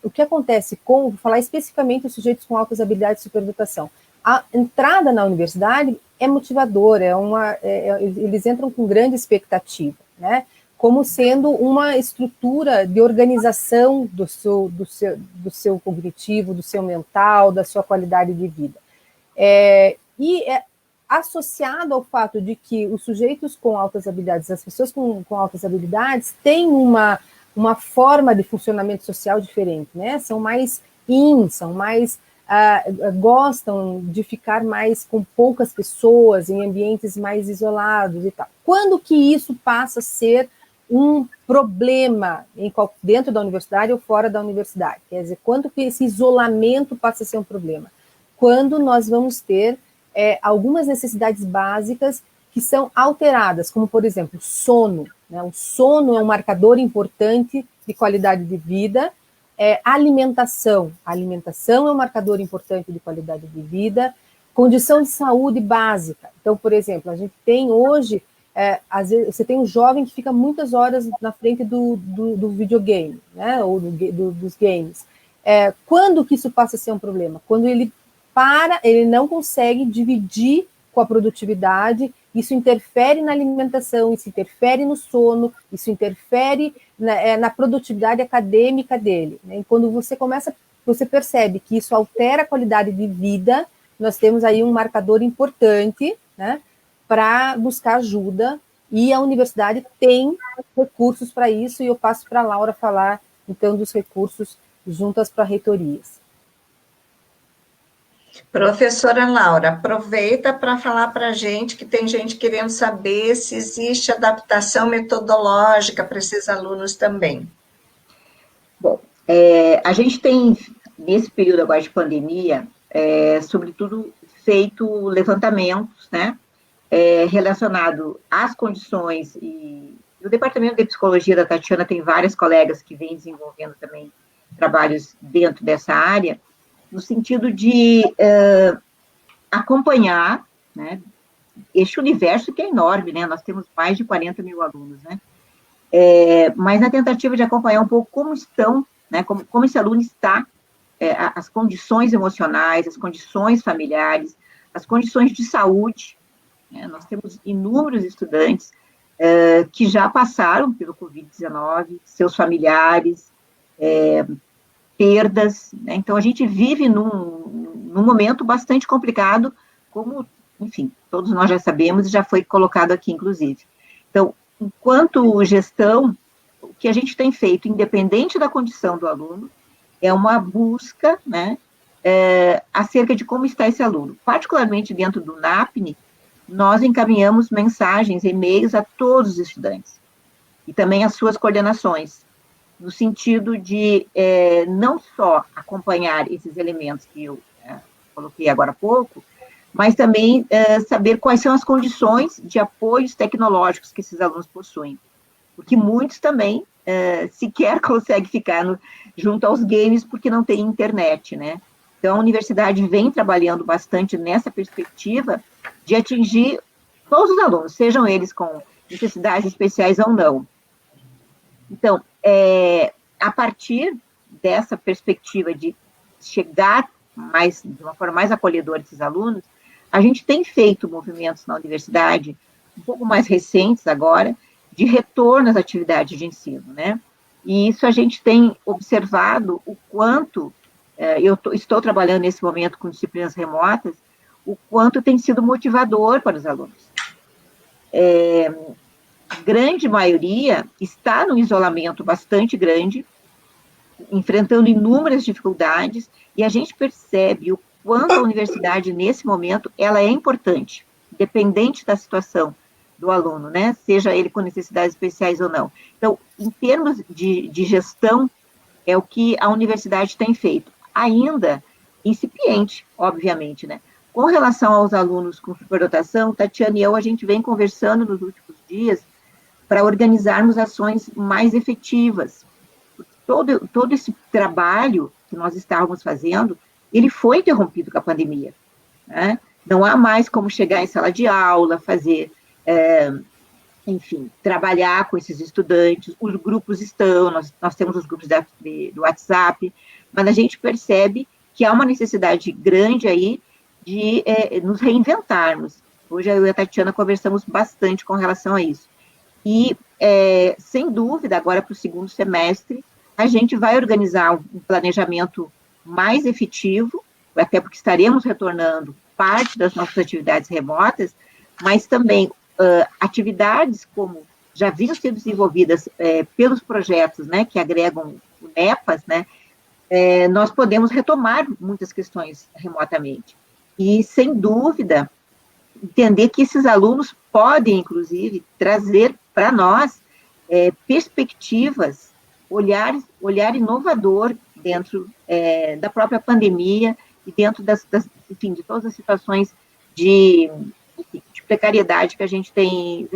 o que acontece vou falar especificamente os sujeitos com altas habilidades de superdotação, a entrada na universidade é motivadora, eles entram com grande expectativa, né? Como sendo uma estrutura de organização do seu cognitivo, do seu mental, da sua qualidade de vida. Associado ao fato de que os sujeitos com altas habilidades, as pessoas com altas habilidades, têm uma forma de funcionamento social diferente, né? São mais são mais gostam de ficar mais com poucas pessoas, em ambientes mais isolados e tal. Quando que isso passa a ser um problema dentro da universidade ou fora da universidade? Quer dizer, quando que esse isolamento passa a ser um problema? Quando nós vamos ter algumas necessidades básicas que são alteradas, como, por exemplo, sono. Né? O sono é um marcador importante de qualidade de vida. Alimentação. A alimentação é um marcador importante de qualidade de vida. Condição de saúde básica. Então, por exemplo, a gente tem hoje, às vezes, você tem um jovem que fica muitas horas na frente do videogame, né? Ou dos games. Quando que isso passa a ser um problema? Quando ele não consegue dividir com a produtividade, isso interfere na alimentação, isso interfere no sono, isso interfere na produtividade acadêmica dele. Né? E quando você percebe que isso altera a qualidade de vida, nós temos aí um marcador importante, né, para buscar ajuda, e a universidade tem recursos para isso, e eu passo para a Laura falar, então, dos recursos juntas para reitorias. Professora Laura, aproveita para falar para a gente, que tem gente querendo saber se existe adaptação metodológica para esses alunos também. Bom, a gente tem, nesse período agora de pandemia, sobretudo, feito levantamentos, né, relacionado às condições, e o Departamento de Psicologia da Tatiana tem várias colegas que vêm desenvolvendo também trabalhos dentro dessa área, no sentido de acompanhar, né, este universo que é enorme, né, nós temos mais de 40 mil alunos, né, mas na tentativa de acompanhar um pouco como estão, né, como esse aluno está, as condições emocionais, as condições familiares, as condições de saúde, né, nós temos inúmeros estudantes que já passaram pelo Covid-19, seus familiares, perdas, né? Então a gente vive num momento bastante complicado, como, enfim, todos nós já sabemos e já foi colocado aqui, inclusive. Então, enquanto gestão, o que a gente tem feito, independente da condição do aluno, é uma busca, né, acerca de como está esse aluno. Particularmente dentro do NAPNE, nós encaminhamos mensagens, e-mails a todos os estudantes, e também as suas coordenações, no sentido de não só acompanhar esses elementos que eu coloquei agora há pouco, mas também saber quais são as condições de apoios tecnológicos que esses alunos possuem, porque muitos também sequer conseguem ficar junto aos games porque não tem internet, né? Então, a universidade vem trabalhando bastante nessa perspectiva de atingir todos os alunos, sejam eles com necessidades especiais ou não. Então, a partir dessa perspectiva de chegar de uma forma mais acolhedora esses alunos, a gente tem feito movimentos na universidade, um pouco mais recentes agora, de retorno às atividades de ensino, né? E isso a gente tem observado o quanto, eu estou trabalhando nesse momento com disciplinas remotas, o quanto tem sido motivador para os alunos. A grande maioria está num isolamento bastante grande, enfrentando inúmeras dificuldades, e a gente percebe o quanto a universidade, nesse momento, ela é importante, independente da situação do aluno, né, seja ele com necessidades especiais ou não. Então, em termos de gestão, é o que a universidade tem feito, ainda incipiente, obviamente, né. Com relação aos alunos com superdotação, Tatiana e eu, a gente vem conversando nos últimos dias para organizarmos ações mais efetivas. Todo esse trabalho que nós estávamos fazendo, ele foi interrompido com a pandemia, né? Não há mais como chegar em sala de aula, fazer, enfim, trabalhar com esses estudantes, os grupos estão, nós temos os grupos do WhatsApp, mas a gente percebe que há uma necessidade grande aí de nos reinventarmos. Hoje eu e a Tatiana conversamos bastante com relação a isso. E, sem dúvida, agora para o segundo semestre, a gente vai organizar um planejamento mais efetivo, até porque estaremos retornando parte das nossas atividades remotas, mas também atividades como já vinham sendo desenvolvidas pelos projetos, né, que agregam o NEPAS, né, nós podemos retomar muitas questões remotamente. E, sem dúvida, entender que esses alunos podem, inclusive, trazer para nós perspectivas, olhar inovador dentro da própria pandemia e dentro enfim, de todas as situações de precariedade que a gente vem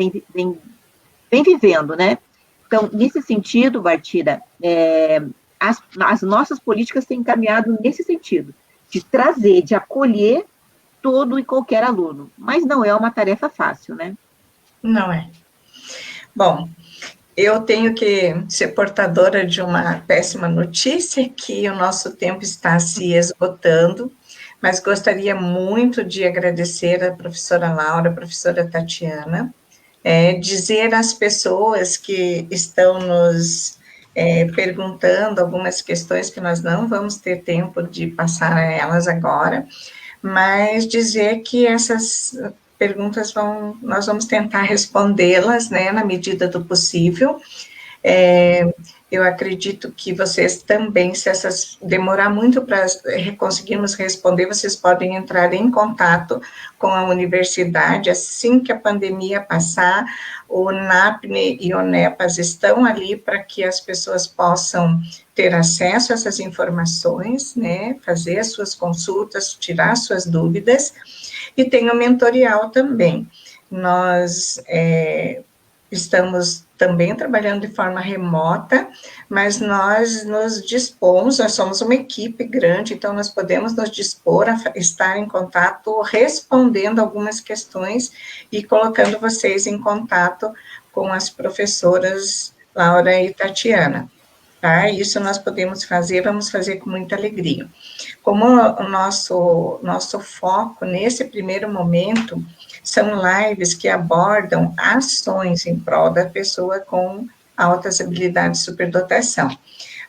vivendo, né? Então, nesse sentido, Bartira, as nossas políticas têm caminhado nesse sentido, de trazer, de acolher todo e qualquer aluno, mas não é uma tarefa fácil, né? Não é. Bom, eu tenho que ser portadora de uma péssima notícia, que o nosso tempo está se esgotando, mas gostaria muito de agradecer a professora Laura, a professora Tatiana, dizer às pessoas que estão nos perguntando algumas questões que nós não vamos ter tempo de passar a elas agora, mas dizer que essas perguntas nós vamos tentar respondê-las, né, na medida do possível. Eu acredito que vocês também, se essas demorar muito para conseguirmos responder, vocês podem entrar em contato com a universidade assim que a pandemia passar. O NAPNE e o NEPAS estão ali para que as pessoas possam ter acesso a essas informações, né, fazer as suas consultas, tirar suas dúvidas, e tem o mentorial também. Nós estamos também trabalhando de forma remota, mas nós nos dispomos, nós somos uma equipe grande, então nós podemos nos dispor a estar em contato, respondendo algumas questões e colocando vocês em contato com as professoras Laura e Tatiana. Tá? Isso nós podemos fazer, vamos fazer com muita alegria. Como o nosso foco nesse primeiro momento são lives que abordam ações em prol da pessoa com altas habilidades de superdotação.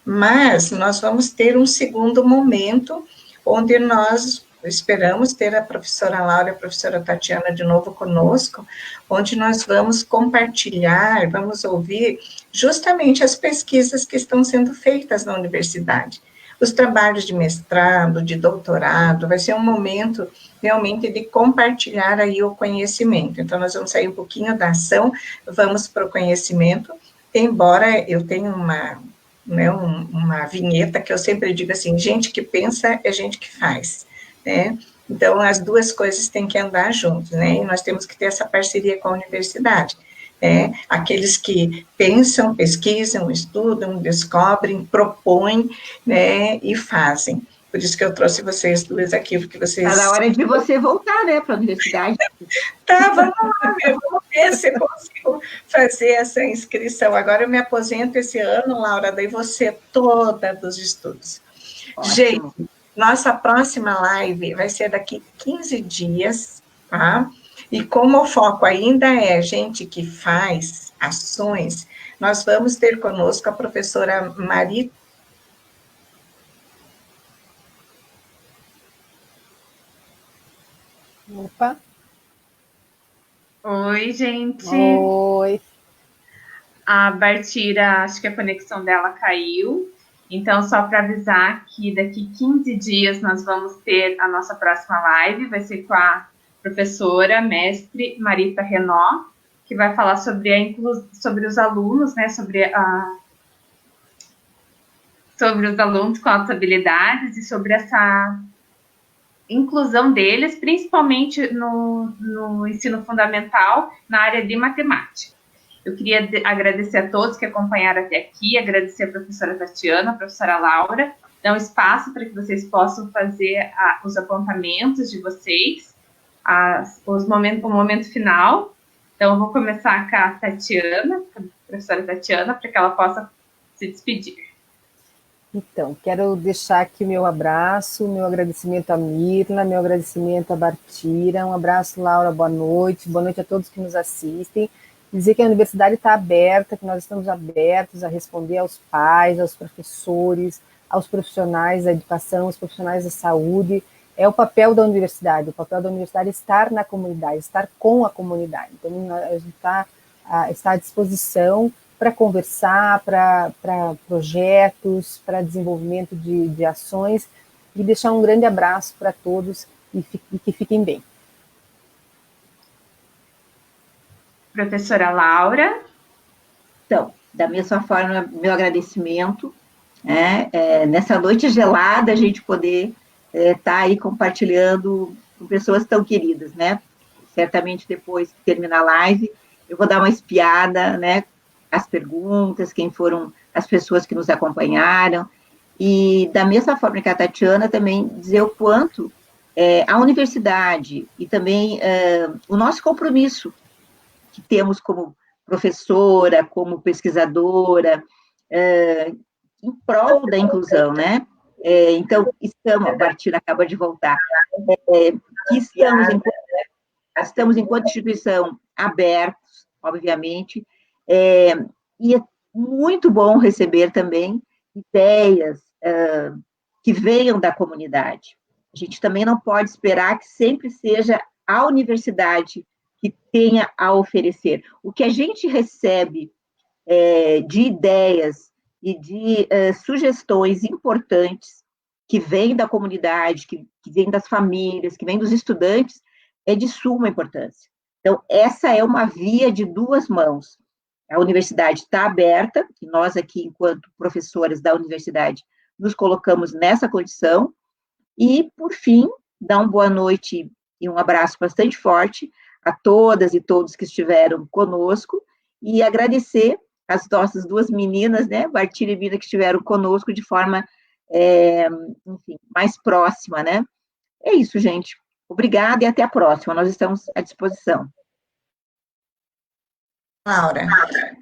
Mas nós vamos ter um segundo momento, onde nós esperamos ter a professora Laura e a professora Tatiana de novo conosco, onde nós vamos compartilhar, vamos ouvir justamente as pesquisas que estão sendo feitas na universidade. Os trabalhos de mestrado, de doutorado, vai ser um momento realmente de compartilhar aí o conhecimento. Então, nós vamos sair um pouquinho da ação, vamos para o conhecimento, embora eu tenha uma vinheta que eu sempre digo assim, gente que pensa é gente que faz, né? Então, as duas coisas têm que andar juntas, né? E nós temos que ter essa parceria com a universidade. Aqueles que pensam, pesquisam, estudam, descobrem, propõem, né, e fazem. Por isso que eu trouxe vocês duas aqui, porque vocês... Está na hora de você voltar, né, para a universidade. Tá, vamos lá, vamos ver se eu consigo fazer essa inscrição. Agora eu me aposento esse ano, Laura, daí você toda dos estudos. Ótimo. Gente, nossa próxima live vai ser daqui 15 dias, tá? E como o foco ainda é gente que faz ações, nós vamos ter conosco a professora Marita. Opa! Oi, gente! Oi! A Bartira, acho que a conexão dela caiu, então só para avisar que daqui 15 dias nós vamos ter a nossa próxima live, vai ser com a professora, mestre Marita Renó, que vai falar sobre sobre os alunos, né, sobre os alunos com altas habilidades e sobre essa inclusão deles, principalmente no ensino fundamental, na área de matemática. Eu queria agradecer a todos que acompanharam até aqui, agradecer a professora Tatiana, a professora Laura, dar um espaço para que vocês possam fazer os apontamentos de vocês, o momento final. Então, eu vou começar com a Tatiana, com a professora Tatiana, para que ela possa se despedir. Então, quero deixar aqui meu abraço, meu agradecimento a Mirla, meu agradecimento a Bartira, um abraço, Laura, boa noite a todos que nos assistem. Dizer que a universidade está aberta, que nós estamos abertos a responder aos pais, aos professores, aos profissionais da educação, aos profissionais da saúde. É o papel da universidade é estar na comunidade, estar com a comunidade. Então, a gente está à disposição para conversar, para projetos, para desenvolvimento de ações, e deixar um grande abraço para todos e que fiquem bem. Professora Laura. Então, da mesma forma, meu agradecimento, nessa noite gelada, a gente poder estar aí compartilhando com pessoas tão queridas, né? Certamente, depois que terminar a live, eu vou dar uma espiada, né, as perguntas, quem foram as pessoas que nos acompanharam, e da mesma forma que a Tatiana, também dizer o quanto a universidade e também o nosso compromisso que temos como professora, como pesquisadora, em prol da inclusão, né? Então, a Bartira acaba de voltar, que estamos enquanto instituição abertos, obviamente, e é muito bom receber também ideias que venham da comunidade. A gente também não pode esperar que sempre seja a universidade que tenha a oferecer. O que a gente recebe de ideias e de sugestões importantes que vêm da comunidade, que vêm das famílias, que vêm dos estudantes, é de suma importância. Então, essa é uma via de duas mãos. A universidade está aberta, e nós aqui, enquanto professores da universidade, nos colocamos nessa condição, e, por fim, dar uma boa noite e um abraço bastante forte a todas e todos que estiveram conosco, e agradecer as nossas duas meninas, né, Bartira e Mirla, que estiveram conosco de forma, enfim, mais próxima, né? É isso, gente. Obrigada e até a próxima. Nós estamos à disposição. Laura.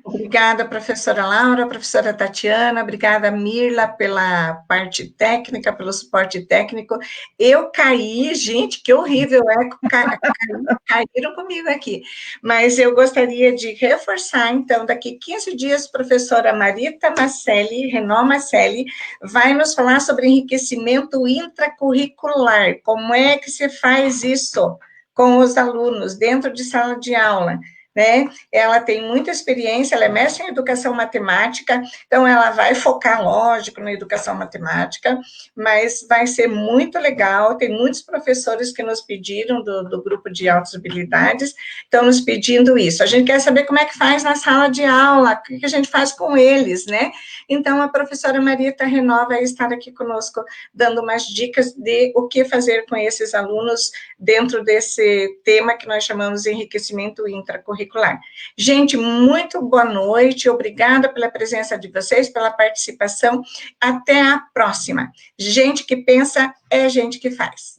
Obrigada, professora Laura, professora Tatiana, obrigada, Mirla, pela parte técnica, pelo suporte técnico. Eu caí, gente, que horrível, caíram comigo aqui. Mas eu gostaria de reforçar, então, daqui 15 dias, professora Marita Macelli, Renan Macelli, vai nos falar sobre enriquecimento intracurricular, como é que se faz isso com os alunos dentro de sala de aula, né? Ela tem muita experiência, ela é mestre em educação matemática, então ela vai focar, lógico, na educação matemática, mas vai ser muito legal, tem muitos professores que nos pediram, do grupo de altas habilidades, estão nos pedindo isso. A gente quer saber como é que faz na sala de aula, o que a gente faz com eles, né? Então, a professora Marita Renova vai estar aqui conosco, dando umas dicas de o que fazer com esses alunos dentro desse tema que nós chamamos de enriquecimento intracurricular. Gente, muito boa noite, obrigada pela presença de vocês, pela participação, até a próxima. Gente que pensa é gente que faz.